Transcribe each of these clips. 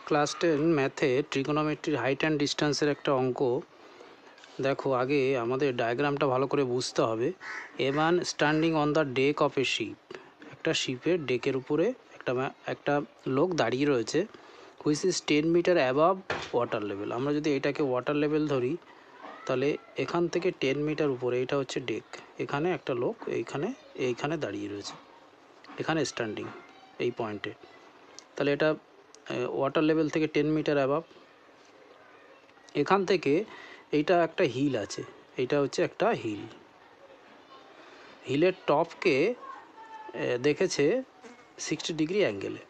Class 10 ম্যাথে ট্রিগোনোমেট্রির height and ডিস্টেন্সের একটা অঙ্ক। দেখো, আগে আমাদের ডায়াগ্রামটা ভালো করে বুঝতে হবে। A man standing on the deck of a ship, একটা শিপের ডেকের উপরে একটা লোক দাঁড়িয়ে রয়েছে, which is 10 metre above water level. আমরা যদি এটাকে ওয়াটার লেভেল ধরি, তাহলে এখান থেকে 10 মিটার উপরে এটা হচ্ছে ডেক। এখানে একটা লোক এইখানে দাঁড়িয়ে রয়েছে, এখানে স্ট্যান্ডিং এই পয়েন্টে। তাহলে এটা ওয়াটার লেভেল থেকে 10 মিটার অ্যাবাভ। এখান থেকে এইটা একটা হিল আছে, এইটা হচ্ছে একটা হিলের টপকে দেখেছে 60 ডিগ্রি অ্যাঙ্গেলে,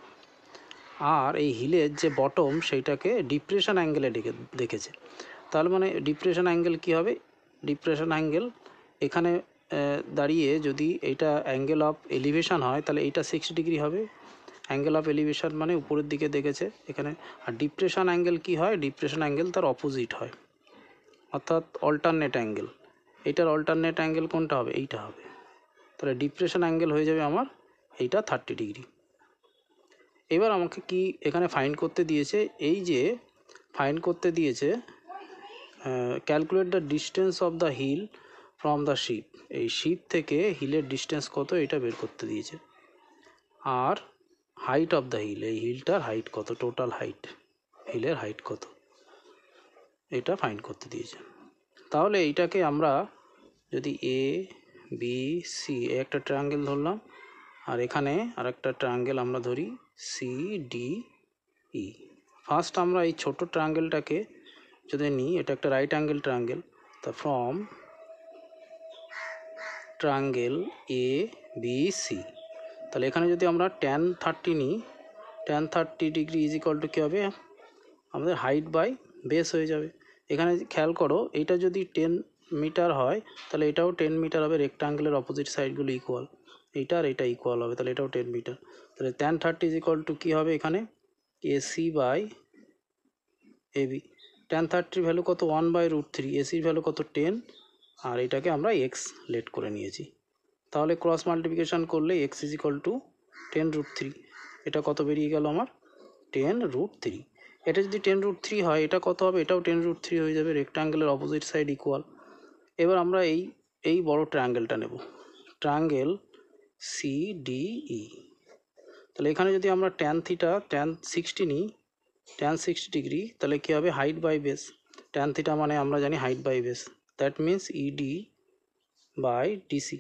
আর এই হিলের যে বটম সেইটাকে ডিপ্রেশন অ্যাঙ্গেলে দেখেছে। তার মানে ডিপ্রেশন অ্যাঙ্গেল কী হবে? ডিপ্রেশন অ্যাঙ্গেল এখানে দাঁড়িয়ে যদি এইটা অ্যাঙ্গেল অফ এলিভেশন হয়, তাহলে এইটা 60 ডিগ্রি হবে। অ্যাঙ্গেল অফ এলিভেশন মানে উপরের দিকে দেখেছে এখানে। আর ডিপ্রেশন অ্যাঙ্গেল কী হয়? ডিপ্রেশন অ্যাঙ্গেল তার অপোজিট হয়, অর্থাৎ অল্টারনেট অ্যাঙ্গেল। এইটার অল্টারনেট অ্যাঙ্গেল কোনটা হবে? এইটা হবে। তাহলে ডিপ্রেশন অ্যাঙ্গেল হয়ে যাবে আমার এইটা 30 ডিগ্রি। এবার আমাকে কি এখানে ফাইন্ড করতে দিয়েছে? এই যে ফাইন্ড করতে দিয়েছে calculate the distance of the hill from the ship. এই শিপ থেকে হিলের ডিস্টেন্স কত এটা বের করতে দিয়েছে। আর হাইট অফ দ্য হিল, এই হিলটার হাইট কত, টোটাল হাইট, হিলের হাইট কত, এটা ফাইন্ড করতে দিয়েছে। তাহলে এইটাকে আমরা যদি এ বি সি একটা ট্রায়াঙ্গেল ধরলাম, আর এখানে আর একটা ট্রায়াঙ্গেল আমরা ধরি সি ডি ই। ফার্স্ট আমরা এই ছোট ট্রায়াঙ্গেলটাকে যদি নিই, এটা একটা রাইট অ্যাঙ্গেল ট্রায়াঙ্গেল। তা from triangle A B C, তাহলে এখানে যদি আমরা tan 30 নিই, tan 30 degree is equal to কী হবে? আমাদের হাইট বাই বেস হয়ে যাবে। এখানে খেয়াল করো, এইটা যদি 10 মিটার হয়, তাহলে এটাও 10 মিটার হবে। রেক্টাঙ্গেলের অপোজিট সাইডগুলো ইকুয়াল, এইটা আর এটা ইকুয়াল হবে, তাহলে এটাও 10 মিটার। তাহলে tan 30 ইজ ইকুয়াল টু কী হবে? এখানে AC by AB. tan 30 value কত? 1/√3। এসির ভ্যালু কত? 10। আর এটাকে আমরা এক্স লেট করে নিয়েছি। তাহলে ক্রস মাল্টিপ্লিকেশান করলে এক্স ইজ ইকুয়াল টু 10√3। এটা কত বেরিয়ে গেল আমার? 10√3। এটা যদি 10√3 হয়, এটা কত হবে? এটাও 10√3 হয়ে যাবে। রেক্টাঙ্গেলের অপোজিট সাইড ইকুয়াল। এবার আমরা এই বড় ট্রায়াঙ্গেলটা নেব, ট্রায়াঙ্গেল সিডিই। তাহলে এখানে যদি আমরা tan 60 নিই, tan 60 ডিগ্রি, তাহলে কী হবে? Height by base. tan theta মানে আমরা জানি height by base, that means ED by DC.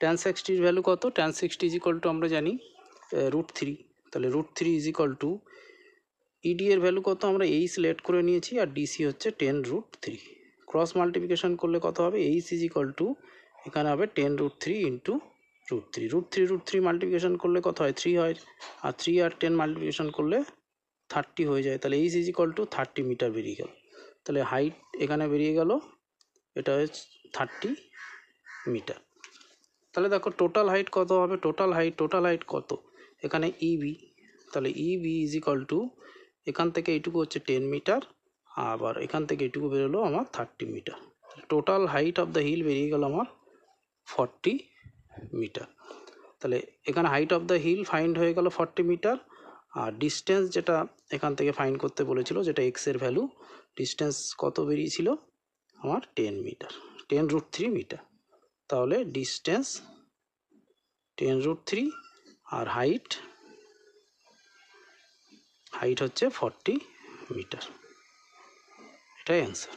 tan 60 value কত? tan 60 ইজ ইকুয়াল টু আমরা জানি √3। তাহলে √3 ইজ ইকুয়াল টু ইডি এর ভ্যালু কত? আমরা এইচ লেট করে নিয়েছি, আর ডিসি হচ্ছে 10√3। ক্রস মাল্টিপ্লিকেশান করলে কত হবে? এইচ ইজ ইকুয়াল টু এখানে হবে 10√3 ইন্টু √3। √3 মাল্টিপ্লিকেশান করলে কত হয়? 3 হয়। আর 3 আর 10 মাল্টিপ্লিকেশান করলে 30 হয়ে যায়। তাহলে H is equal to 30 metre বেরিয়ে গেল। তাহলে হাইট এখানে বেরিয়ে গেল, এটা হচ্ছে 30 মিটার। তাহলে দেখো টোটাল হাইট কত হবে? টোটাল হাইট কত? এখানে ইবি, তাহলে ইবি ইজ ইকুয়াল টু এখান থেকে এইটুকু হচ্ছে 10 মিটার, আবার এখান থেকে এইটুকু বেরোলো আমার 30 metre. Total height of the hill বেরিয়ে গেল আমার 40 মিটার। তাহলে এখানে height of the hill find হয়ে গেল 40 মিটার। আর ডিস্টেন্স যেটা এখান থেকে ফাইন্ড করতে বলেছিল, যেটা এক্সের ভ্যালু, ডিস্টেন্স কত বেরিয়েছিল আমার? 10 মিটার, 10√3 মিটার। তাহলে ডিস্টেন্স 10√3 আর হাইট হচ্ছে 40 মিটার। এটাই অ্যান্সার।